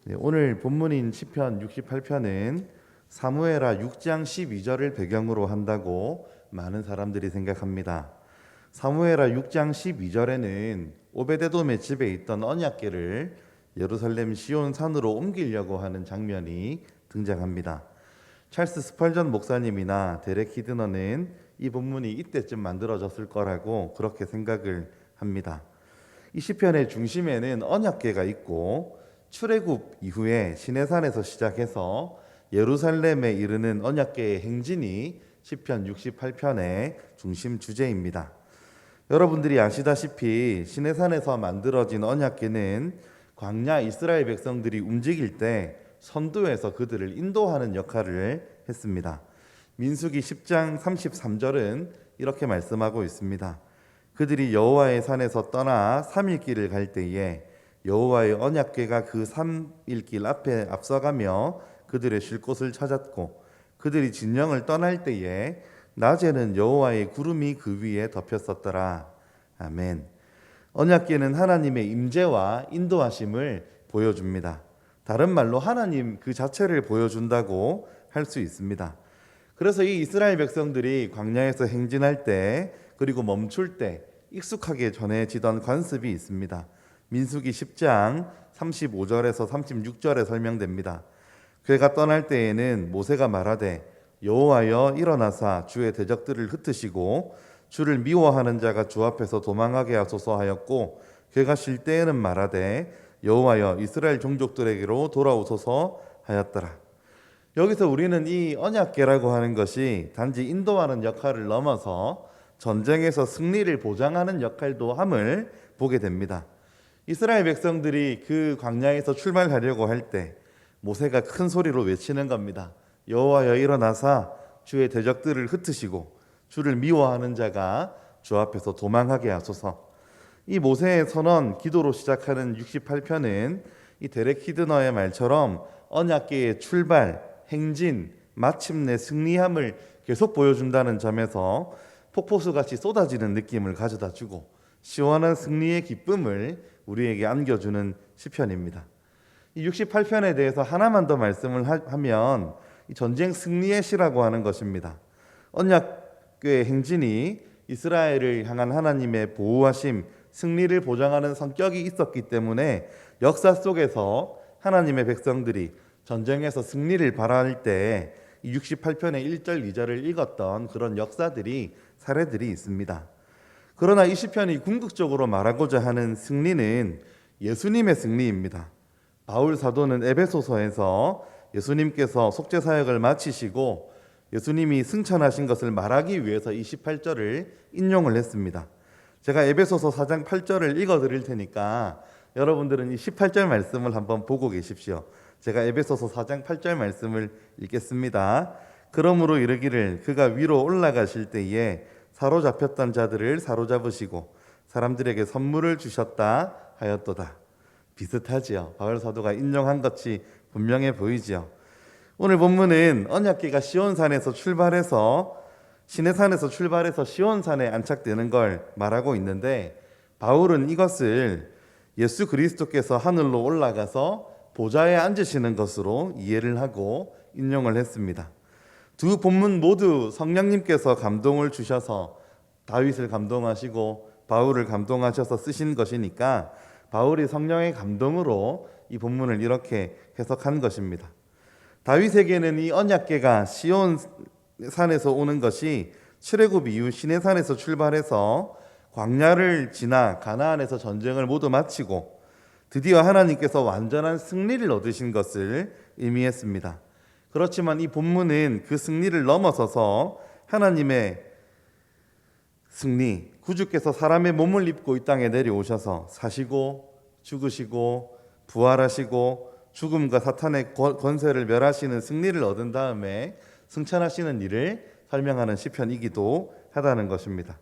네, 오늘 본문인 시편 68편은 사무엘하 6장 12절을 배경으로 한다고 많은 사람들이 생각합니다. 사무엘하 6장 12절에는 오베데돔의 집에 있던 언약궤를 예루살렘 시온 산으로 옮기려고 하는 장면이 등장합니다. 찰스 스펄전 목사님이나 데렉 히드너는 이 본문이 이때쯤 만들어졌을 거라고 그렇게 생각을 합니다. 이 시편의 중심에는 언약궤가 있고 출애굽 이후에 시내산에서 시작해서 예루살렘에 이르는 언약궤의 행진이 시편 68편의 중심 주제입니다. 여러분들이 아시다시피 시내산에서 만들어진 언약궤는 광야 이스라엘 백성들이 움직일 때 선두에서 그들을 인도하는 역할을 했습니다. 민수기 10장 33절은 이렇게 말씀하고 있습니다. 그들이 여호와의 산에서 떠나 3일 길을 갈 때에 여호와의 언약궤가 그 3일 길 앞에 앞서가며 그들의 쉴 곳을 찾았고 그들이 진영을 떠날 때에 낮에는 여호와의 구름이 그 위에 덮였었더라. 아멘. 언약궤는 하나님의 임재와 인도하심을 보여줍니다. 다른 말로 하나님 그 자체를 보여준다고 할 수 있습니다. 그래서 이 이스라엘 백성들이 광야에서 행진할 때 그리고 멈출 때 익숙하게 전해지던 관습이 있습니다. 민수기 10장 35절에서 36절에 설명됩니다. 그가 떠날 때에는 모세가 말하되 여호와여 일어나사 주의 대적들을 흩으시고 주를 미워하는 자가 주 앞에서 도망하게 하소서 하였고 그가 쉴 때에는 말하되 여호와여 이스라엘 종족들에게로 돌아오소서 하였더라. 여기서 우리는 이 언약궤라고 하는 것이 단지 인도하는 역할을 넘어서 전쟁에서 승리를 보장하는 역할도 함을 보게 됩니다. 이스라엘 백성들이 그 광야에서 출발하려고 할 때 모세가 큰 소리로 외치는 겁니다. 여호와여 일어나사 주의 대적들을 흩으시고 주를 미워하는 자가 주 앞에서 도망하게 하소서. 이 모세의 선언 기도로 시작하는 68편은 이 데렉 히드너의 말처럼 언약궤의 출발, 행진, 마침내 승리함을 계속 보여준다는 점에서 폭포수같이 쏟아지는 느낌을 가져다 주고 시원한 승리의 기쁨을 우리에게 안겨주는 시편입니다. 이 68편에 대해서 하나만 더 말씀을 하면 이 전쟁 승리의 시라고 하는 것입니다. 언약궤의 행진이 이스라엘을 향한 하나님의 보호하심, 승리를 보장하는 성격이 있었기 때문에 역사 속에서 하나님의 백성들이 전쟁에서 승리를 바랄 때 68편의 1절, 2절을 읽었던 그런 역사들이 사례들이 있습니다. 그러나 이 시편이 궁극적으로 말하고자 하는 승리는 예수님의 승리입니다. 바울 사도는 에베소서에서 예수님께서 속죄 사역을 마치시고 예수님이 승천하신 것을 말하기 위해서 이 18절을 인용을 했습니다. 제가 에베소서 4장 8절을 읽어드릴 테니까 여러분들은 이 18절 말씀을 한번 보고 계십시오. 제가 에베소서 4장 8절 말씀을 읽겠습니다. 그러므로 이르기를 그가 위로 올라가실 때에 사로잡혔던 자들을 사로잡으시고 사람들에게 선물을 주셨다 하였도다. 비슷하지요. 바울 사도가 인용한 것이 분명해 보이지요. 오늘 본문은 언약궤가 시온산에서 출발해서 시내산에서 출발해서 시온산에 안착되는 걸 말하고 있는데 바울은 이것을 예수 그리스도께서 하늘로 올라가서 보좌에 앉으시는 것으로 이해를 하고 인용을 했습니다. 두 본문 모두 성령님께서 감동을 주셔서 다윗을 감동하시고 바울을 감동하셔서 쓰신 것이니까 바울이 성령의 감동으로 이 본문을 이렇게 해석한 것입니다. 다윗에게는 이 언약궤가 시온산에서 오는 것이 출애굽 이후 시내산에서 출발해서 광야를 지나 가나안에서 전쟁을 모두 마치고 드디어 하나님께서 완전한 승리를 얻으신 것을 의미했습니다. 그렇지만 이 본문은 그 승리를 넘어서서 하나님의 승리, 구주께서 사람의 몸을 입고 이 땅에 내려오셔서 사시고 죽으시고 부활하시고 죽음과 사탄의 권세를 멸하시는 승리를 얻은 다음에 승천하시는 일을 설명하는 시편이기도 하다는 것입니다.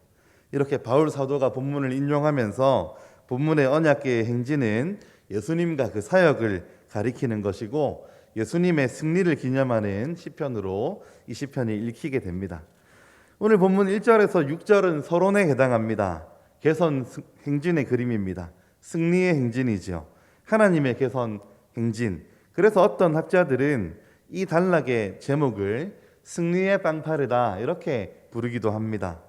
이렇게 바울 사도가 본문을 인용하면서 본문의 언약궤의 행진은 예수님과 그 사역을 가리키는 것이고 예수님의 승리를 기념하는 시편으로 이 시편이 읽히게 됩니다. 오늘 본문 1절에서 6절은 서론에 해당합니다. 개선 행진의 그림입니다. 승리의 행진이지요. 하나님의 개선 행진, 그래서 어떤 학자들은 이 단락의 제목을 승리의 빵파르다 이렇게 부르기도 합니다.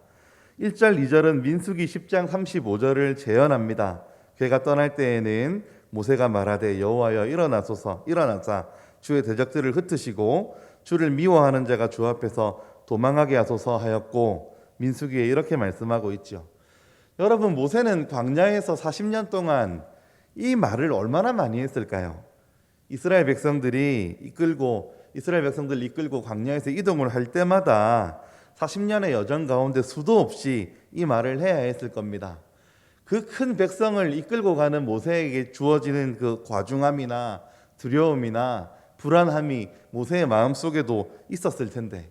1절, 2절은 민수기 10장 35절을 재현합니다. 그가 떠날 때에는 모세가 말하되 여호와여 일어나사 주의 대적들을 흩으시고 주를 미워하는 자가 주 앞에서 도망하게 하소서 하였고, 민수기에 이렇게 말씀하고 있죠. 여러분, 모세는 광야에서 40년 동안 이 말을 얼마나 많이 했을까요? 이스라엘 백성들 이끌고 광야에서 이동을 할 때마다 40년의 여정 가운데 수도 없이 이 말을 해야 했을 겁니다. 그 큰 백성을 이끌고 가는 모세에게 주어지는 그 과중함이나 두려움이나 불안함이 모세의 마음속에도 있었을 텐데,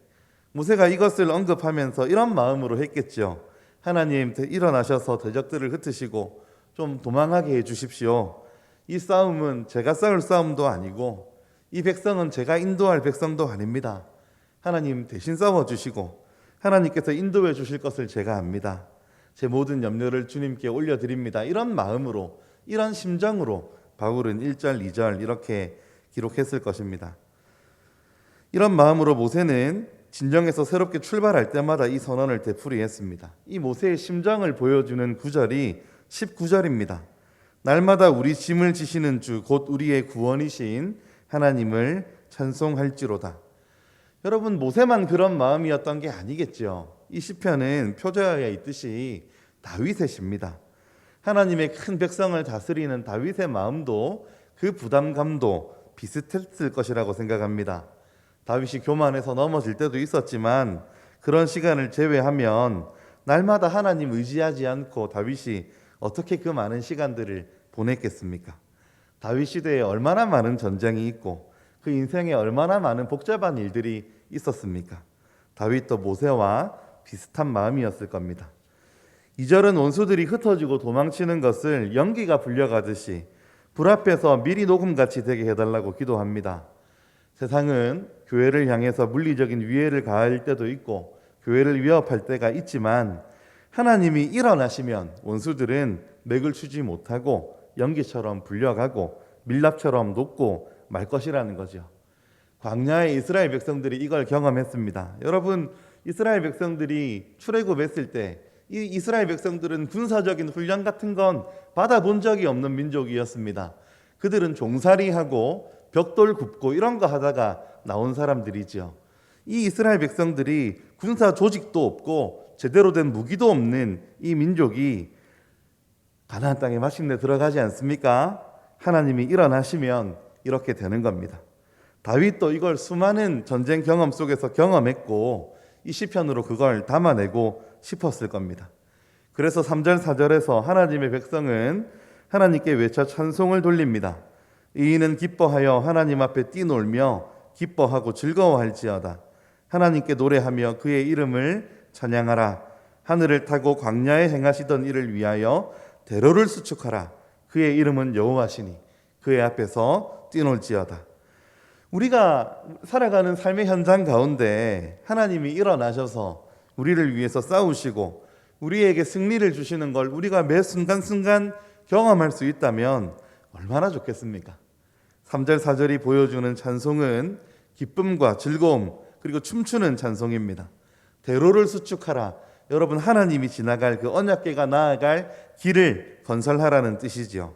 모세가 이것을 언급하면서 이런 마음으로 했겠죠. 하나님, 일어나셔서 대적들을 흩으시고 좀 도망하게 해주십시오. 이 싸움은 제가 싸울 싸움도 아니고 이 백성은 제가 인도할 백성도 아닙니다. 하나님 대신 싸워주시고 하나님께서 인도해 주실 것을 제가 압니다. 제 모든 염려를 주님께 올려드립니다. 이런 마음으로, 이런 심정으로 바울은 1절, 2절 이렇게 기록했을 것입니다. 이런 마음으로 모세는 진정에서 새롭게 출발할 때마다 이 선언을 되풀이했습니다. 이 모세의 심정을 보여주는 구절이 19절입니다. 날마다 우리 짐을 지시는 주 곧 우리의 구원이신 하나님을 찬송할지로다. 여러분, 모세만 그런 마음이었던 게 아니겠죠. 이 시편은 표제하여 있듯이 다윗의 시입니다. 하나님의 큰 백성을 다스리는 다윗의 마음도 그 부담감도 비슷했을 것이라고 생각합니다. 다윗이 교만해서 넘어질 때도 있었지만 그런 시간을 제외하면 날마다 하나님 의지하지 않고 다윗이 어떻게 그 많은 시간들을 보냈겠습니까? 다윗 시대에 얼마나 많은 전쟁이 있고 그 인생에 얼마나 많은 복잡한 일들이 있었습니까? 다윗도 모세와 비슷한 마음이었을 겁니다. 2절은 원수들이 흩어지고 도망치는 것을 연기가 불려가듯이 불 앞에서 미리 녹음같이 되게 해달라고 기도합니다. 세상은 교회를 향해서 물리적인 위해를 가할 때도 있고 교회를 위협할 때가 있지만 하나님이 일어나시면 원수들은 맥을 추지 못하고 연기처럼 불려가고 밀랍처럼 녹고 말 것이라는 거죠. 광야의 이스라엘 백성들이 이걸 경험했습니다. 여러분, 이스라엘 백성들이 출애굽했을 때 이 이스라엘 백성들은 군사적인 훈련 같은 건 받아본 적이 없는 민족이었습니다. 그들은 종살이하고 벽돌 굽고 이런 거 하다가 나온 사람들이죠. 이 이스라엘 백성들이 군사 조직도 없고 제대로 된 무기도 없는 이 민족이 가나안 땅에 마침내 들어가지 않습니까? 하나님이 일어나시면 이렇게 되는 겁니다. 다윗도 이걸 수많은 전쟁 경험 속에서 경험했고 이 시편으로 그걸 담아내고 싶었을 겁니다. 그래서 3절 4절에서 하나님의 백성은 하나님께 외쳐 찬송을 돌립니다. 이인은 기뻐하여 하나님 앞에 뛰놀며 기뻐하고 즐거워할지어다. 하나님께 노래하며 그의 이름을 찬양하라. 하늘을 타고 광야에 행하시던 일을 위하여 대로를 수축하라. 그의 이름은 여호와시니 그의 앞에서 뛰놀지어다. 우리가 살아가는 삶의 현장 가운데 하나님이 일어나셔서 우리를 위해서 싸우시고 우리에게 승리를 주시는 걸 우리가 매 순간순간 경험할 수 있다면 얼마나 좋겠습니까? 3절 4절이 보여주는 찬송은 기쁨과 즐거움 그리고 춤추는 찬송입니다. 대로를 수축하라. 여러분, 하나님이 지나갈 그 언약궤가 나아갈 길을 건설하라는 뜻이죠.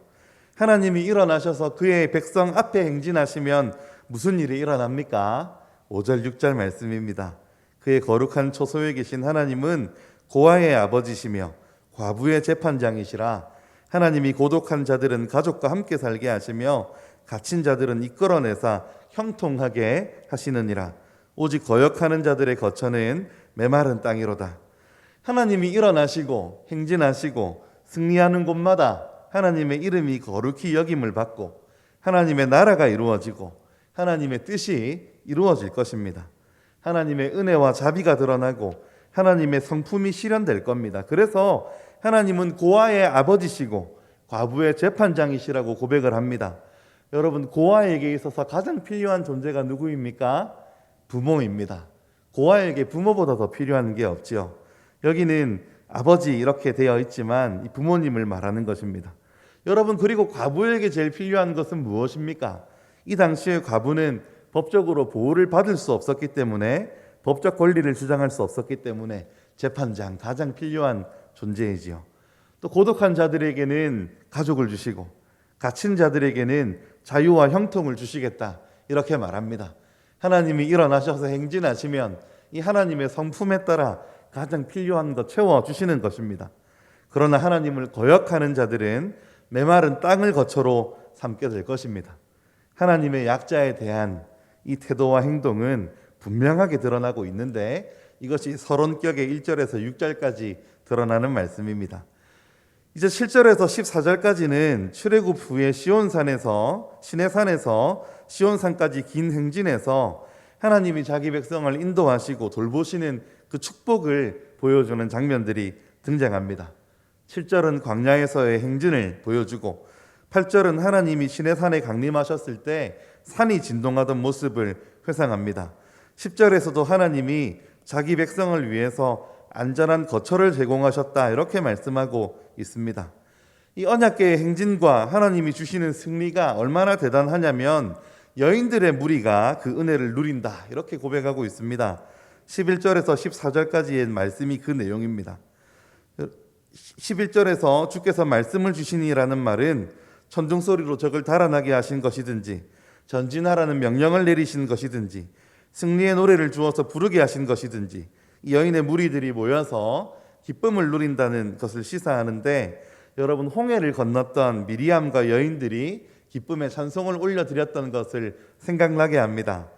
하나님이 일어나셔서 그의 백성 앞에 행진하시면 무슨 일이 일어납니까? 5절 6절 말씀입니다. 그의 거룩한 초소에 계신 하나님은 고아의 아버지시며 과부의 재판장이시라. 하나님이 고독한 자들은 가족과 함께 살게 하시며 갇힌 자들은 이끌어내사 형통하게 하시느니라. 오직 거역하는 자들의 거처는 메마른 땅이로다. 하나님이 일어나시고 행진하시고 승리하는 곳마다 하나님의 이름이 거룩히 여김을 받고 하나님의 나라가 이루어지고 하나님의 뜻이 이루어질 것입니다. 하나님의 은혜와 자비가 드러나고 하나님의 성품이 실현될 겁니다. 그래서 하나님은 고아의 아버지시고 과부의 재판장이시라고 고백을 합니다. 여러분, 고아에게 있어서 가장 필요한 존재가 누구입니까? 부모입니다. 고아에게 부모보다 더 필요한 게 없지요. 여기는 아버지 이렇게 되어 있지만 이 부모님을 말하는 것입니다. 여러분, 그리고 과부에게 제일 필요한 것은 무엇입니까? 이 당시의 과부는 법적으로 보호를 받을 수 없었기 때문에, 법적 권리를 주장할 수 없었기 때문에 재판장, 가장 필요한 존재이지요. 또 고독한 자들에게는 가족을 주시고 갇힌 자들에게는 자유와 형통을 주시겠다, 이렇게 말합니다. 하나님이 일어나셔서 행진하시면 이 하나님의 성품에 따라 가장 필요한 것 채워주시는 것입니다. 그러나 하나님을 거역하는 자들은 메마른 땅을 거처로 삼게 될 것입니다. 하나님의 약자에 대한 이 태도와 행동은 분명하게 드러나고 있는데, 이것이 서론격의 1절에서 6절까지 드러나는 말씀입니다. 이제 7절에서 14절까지는 출애굽 후에 시내산에서 시온산까지 긴 행진에서 하나님이 자기 백성을 인도하시고 돌보시는 그 축복을 보여주는 장면들이 등장합니다. 7절은 광야에서의 행진을 보여주고, 8절은 하나님이 시내산에 강림하셨을 때 산이 진동하던 모습을 회상합니다. 10절에서도 하나님이 자기 백성을 위해서 안전한 거처를 제공하셨다, 이렇게 말씀하고 있습니다. 이 언약궤의 행진과 하나님이 주시는 승리가 얼마나 대단하냐면 여인들의 무리가 그 은혜를 누린다, 이렇게 고백하고 있습니다. 11절에서 14절까지의 말씀이 그 내용입니다. 11절에서 주께서 말씀을 주시니라는 말은 천둥소리로 적을 달아나게 하신 것이든지, 전진하라는 명령을 내리신 것이든지, 승리의 노래를 주어서 부르게 하신 것이든지, 이 여인의 무리들이 모여서 기쁨을 누린다는 것을 시사하는데, 여러분, 홍해를 건넜던 미리암과 여인들이 기쁨의 찬송을 올려드렸던 것을 생각나게 합니다.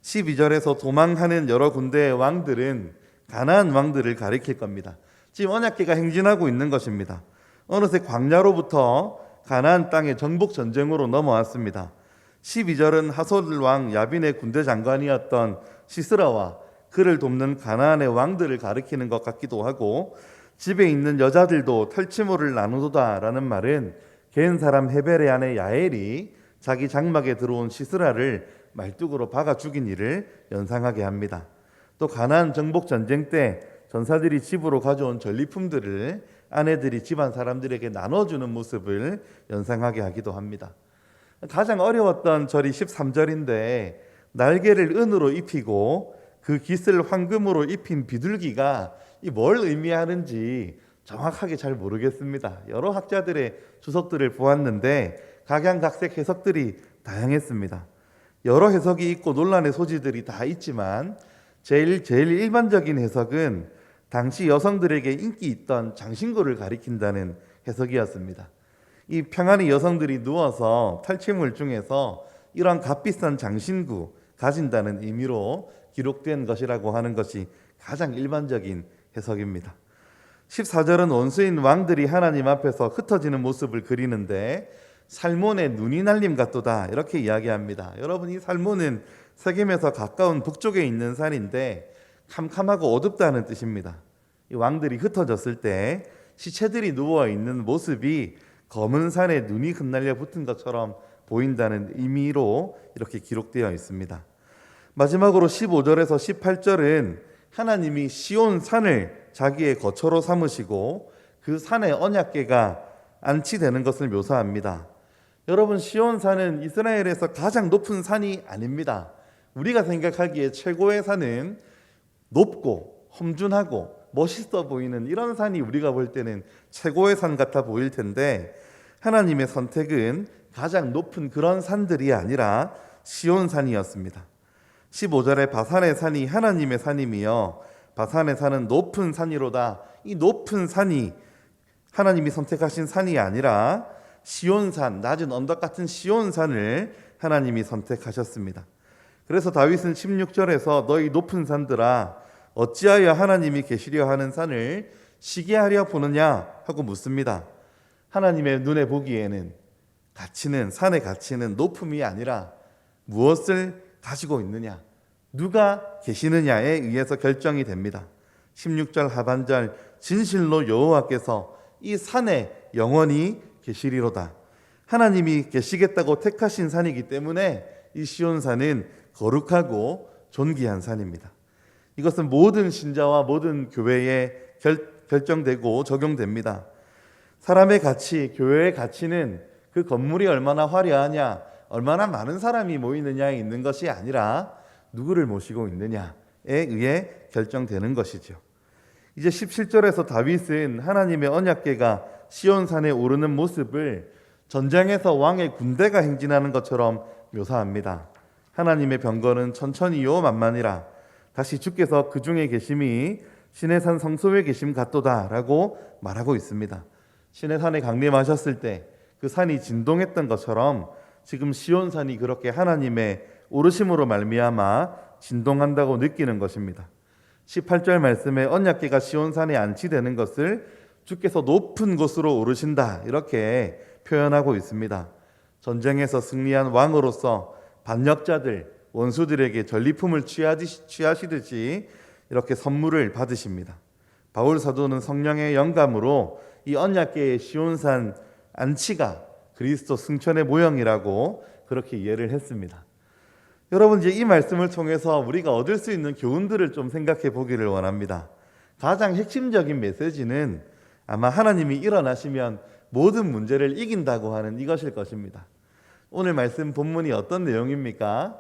12절에서 도망하는 여러 군대의 왕들은 가나안 왕들을 가리킬 겁니다. 지금 언약궤가 행진하고 있는 것입니다. 어느새 광야로부터 가나안 땅의 정복 전쟁으로 넘어왔습니다. 12절은 하솔 왕 야빈의 군대 장관이었던 시스라와 그를 돕는 가나안의 왕들을 가리키는 것 같기도 하고, 집에 있는 여자들도 털치모를 나누도다라는 말은 겐 사람 헤벨의 아내 야엘이 자기 장막에 들어온 시스라를 말뚝으로 박아 죽인 일을 연상하게 합니다. 또 가나안 정복 전쟁 때 전사들이 집으로 가져온 전리품들을 아내들이 집안 사람들에게 나눠주는 모습을 연상하게 하기도 합니다. 가장 어려웠던 절이 13절인데, 날개를 은으로 입히고 그 깃을 황금으로 입힌 비둘기가 뭘 의미하는지 정확하게 잘 모르겠습니다. 여러 학자들의 주석들을 보았는데 각양각색 해석들이 다양했습니다. 여러 해석이 있고 논란의 소지들이 다 있지만 제일 일반적인 해석은 당시 여성들에게 인기 있던 장신구를 가리킨다는 해석이었습니다. 이 평안히 여성들이 누워서 탈취물 중에서 이러한 값비싼 장신구 가진다는 의미로 기록된 것이라고 하는 것이 가장 일반적인 해석입니다. 14절은 원수인 왕들이 하나님 앞에서 흩어지는 모습을 그리는데, 살몬의 눈이 날림 같도다, 이렇게 이야기합니다. 여러분, 이 살몬은 세겜에서 가까운 북쪽에 있는 산인데 캄캄하고 어둡다는 뜻입니다. 이 왕들이 흩어졌을 때 시체들이 누워있는 모습이 검은 산에 눈이 흩날려 붙은 것처럼 보인다는 의미로 이렇게 기록되어 있습니다. 마지막으로 15절에서 18절은 하나님이 시온 산을 자기의 거처로 삼으시고 그 산에 언약궤가 안치되는 것을 묘사합니다. 여러분, 시온 산은 이스라엘에서 가장 높은 산이 아닙니다. 우리가 생각하기에 최고의 산은 높고 험준하고 멋있어 보이는 이런 산이 우리가 볼 때는 최고의 산 같아 보일 텐데, 하나님의 선택은 가장 높은 그런 산들이 아니라 시온 산이었습니다. 15절에 바산의 산이 하나님의 산임이여 바산의 산은 높은 산이로다. 이 높은 산이 하나님이 선택하신 산이 아니라 시온산, 낮은 언덕 같은 시온산을 하나님이 선택하셨습니다. 그래서 다윗은 16절에서 너희 높은 산들아 어찌하여 하나님이 계시려 하는 산을 시기하려 보느냐 하고 묻습니다. 하나님의 눈에 보기에는 가치는, 산의 가치는 높음이 아니라 무엇을 가지고 있느냐, 누가 계시느냐에 의해서 결정이 됩니다. 16절 하반절 진실로 여호와께서 이 산에 영원히 계시리로다. 하나님이 계시겠다고 택하신 산이기 때문에 이 시온산은 거룩하고 존귀한 산입니다. 이것은 모든 신자와 모든 교회에 결정되고 적용됩니다. 사람의 가치, 교회의 가치는 그 건물이 얼마나 화려하냐, 얼마나 많은 사람이 모이느냐에 있는 것이 아니라 누구를 모시고 있느냐에 의해 결정되는 것이죠. 이제 17절에서 다윗은 하나님의 언약궤가 시온산에 오르는 모습을 전쟁에서 왕의 군대가 행진하는 것처럼 묘사합니다. 하나님의 병거는 천천히요 만만이라 다시 주께서 그 중에 계심이 시내산 성소에 계심 같도다 라고 말하고 있습니다. 시내산에 강림하셨을 때 그 산이 진동했던 것처럼 지금 시온산이 그렇게 하나님의 오르심으로 말미암아 진동한다고 느끼는 것입니다. 18절 말씀에 언약궤가 시온산에 안치되는 것을 주께서 높은 곳으로 오르신다 이렇게 표현하고 있습니다. 전쟁에서 승리한 왕으로서 반역자들, 원수들에게 전리품을 취하시듯이 이렇게 선물을 받으십니다. 바울 사도는 성령의 영감으로 이 언약궤의 시온산 안치가 그리스도 승천의 모형이라고 그렇게 이해를 했습니다. 여러분, 이제 이 말씀을 통해서 우리가 얻을 수 있는 교훈들을 좀 생각해 보기를 원합니다. 가장 핵심적인 메시지는 아마 하나님이 일어나시면 모든 문제를 이긴다고 하는 이것일 것입니다. 오늘 말씀 본문이 어떤 내용입니까?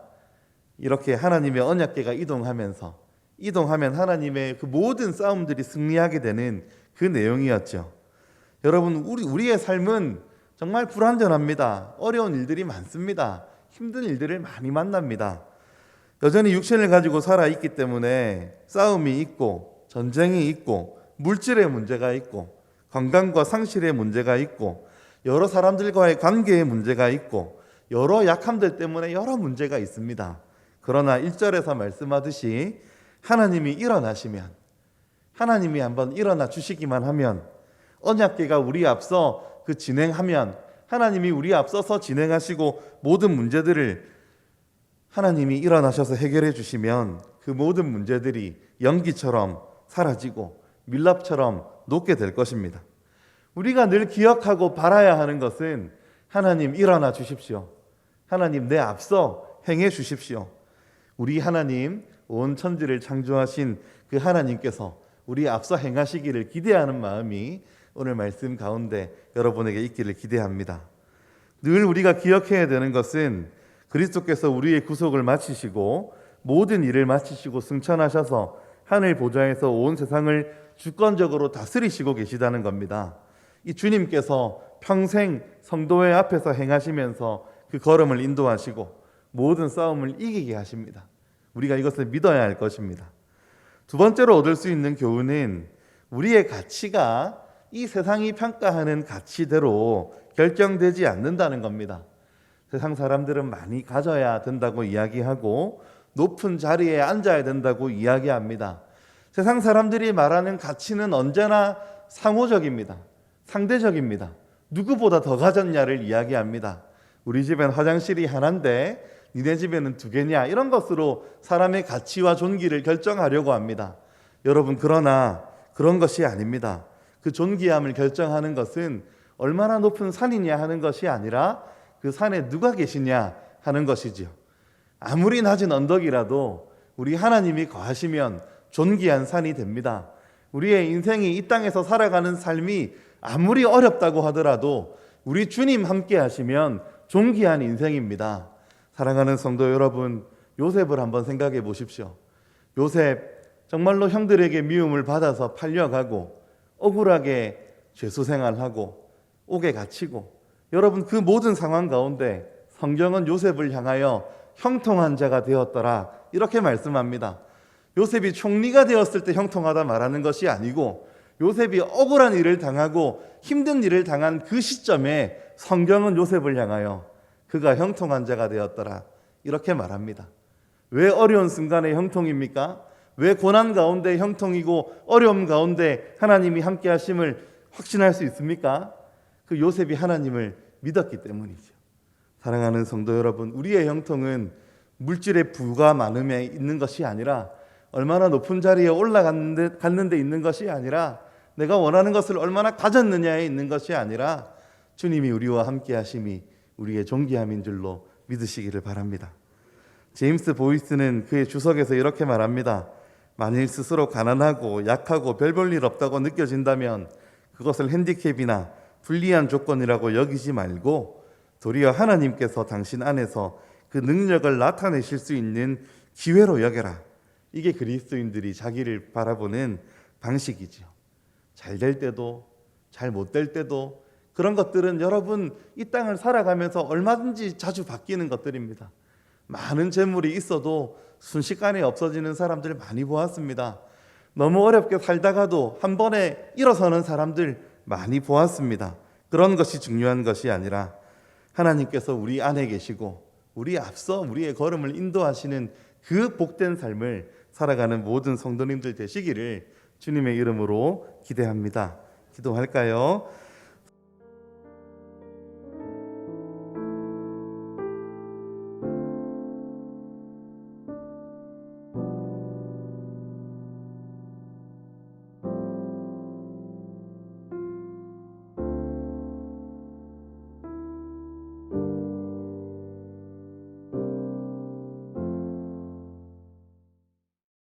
이렇게 하나님의 언약궤가 이동하면 하나님의 그 모든 싸움들이 승리하게 되는 그 내용이었죠. 여러분, 우리의 삶은 정말 불완전합니다. 어려운 일들이 많습니다. 힘든 일들을 많이 만납니다. 여전히 육신을 가지고 살아있기 때문에 싸움이 있고 전쟁이 있고 물질의 문제가 있고 건강과 상실의 문제가 있고 여러 사람들과의 관계의 문제가 있고 여러 약함들 때문에 여러 문제가 있습니다. 그러나 1절에서 말씀하듯이 하나님이 일어나시면, 하나님이 한번 일어나 주시기만 하면, 언약궤가 우리 앞서 진행하면, 하나님이 우리 앞서서 진행하시고 모든 문제들을 하나님이 일어나셔서 해결해 주시면 그 모든 문제들이 연기처럼 사라지고 밀랍처럼 녹게 될 것입니다. 우리가 늘 기억하고 바라야 하는 것은 하나님 일어나 주십시오. 하나님 내 앞서 행해 주십시오. 우리 하나님, 온 천지를 창조하신 그 하나님께서 우리 앞서 행하시기를 기대하는 마음이 오늘 말씀 가운데 여러분에게 있기를 기대합니다. 늘 우리가 기억해야 되는 것은 그리스도께서 우리의 구속을 마치시고 모든 일을 마치시고 승천하셔서 하늘 보좌에서 온 세상을 주권적으로 다스리시고 계시다는 겁니다. 이 주님께서 평생 성도의 앞에서 행하시면서 그 걸음을 인도하시고 모든 싸움을 이기게 하십니다. 우리가 이것을 믿어야 할 것입니다. 두 번째로 얻을 수 있는 교훈은 우리의 가치가 이 세상이 평가하는 가치대로 결정되지 않는다는 겁니다. 세상 사람들은 많이 가져야 된다고 이야기하고 높은 자리에 앉아야 된다고 이야기합니다. 세상 사람들이 말하는 가치는 언제나 상호적입니다. 상대적입니다. 누구보다 더 가졌냐를 이야기합니다. 우리 집엔 화장실이 하나인데 니네 집에는 두 개냐, 이런 것으로 사람의 가치와 존귀를 결정하려고 합니다. 여러분, 그러나 그런 것이 아닙니다. 그 존귀함을 결정하는 것은 얼마나 높은 산이냐 하는 것이 아니라 그 산에 누가 계시냐 하는 것이지요. 아무리 낮은 언덕이라도 우리 하나님이 거하시면 존귀한 산이 됩니다. 우리의 인생이 이 땅에서 살아가는 삶이 아무리 어렵다고 하더라도 우리 주님 함께 하시면 존귀한 인생입니다. 사랑하는 성도 여러분, 요셉을 한번 생각해 보십시오. 요셉 정말로 형들에게 미움을 받아서 팔려가고 억울하게 죄수 생활하고 옥에 갇히고, 여러분 그 모든 상황 가운데 성경은 요셉을 향하여 형통한 자가 되었더라 이렇게 말씀합니다. 요셉이 총리가 되었을 때 형통하다 말하는 것이 아니고 요셉이 억울한 일을 당하고 힘든 일을 당한 그 시점에 성경은 요셉을 향하여 그가 형통한 자가 되었더라 이렇게 말합니다. 왜 어려운 순간에 형통입니까? 왜 고난 가운데 형통이고 어려움 가운데 하나님이 함께 하심을 확신할 수 있습니까? 그 요셉이 하나님을 믿었기 때문이죠. 사랑하는 성도 여러분, 우리의 형통은 물질의 부가 많음에 있는 것이 아니라 얼마나 높은 자리에 올라갔는데 있는 것이 아니라 내가 원하는 것을 얼마나 가졌느냐에 있는 것이 아니라 주님이 우리와 함께 하심이 우리의 존귀함인 줄로 믿으시기를 바랍니다. 제임스 보이스는 그의 주석에서 이렇게 말합니다. 만일 스스로 가난하고 약하고 별 볼 일 없다고 느껴진다면 그것을 핸디캡이나 불리한 조건이라고 여기지 말고 도리어 하나님께서 당신 안에서 그 능력을 나타내실 수 있는 기회로 여겨라. 이게 그리스도인들이 자기를 바라보는 방식이지요. 잘 될 때도 잘 못 될 때도 그런 것들은 여러분 이 땅을 살아가면서 얼마든지 자주 바뀌는 것들입니다. 많은 재물이 있어도 순식간에 없어지는 사람들 많이 보았습니다. 너무 어렵게 살다가도 한 번에 일어서는 사람들 많이 보았습니다. 그런 것이 중요한 것이 아니라 하나님께서 우리 안에 계시고 우리 앞서 우리의 걸음을 인도하시는 그 복된 삶을 살아가는 모든 성도님들 되시기를 주님의 이름으로 기대합니다. 기도할까요?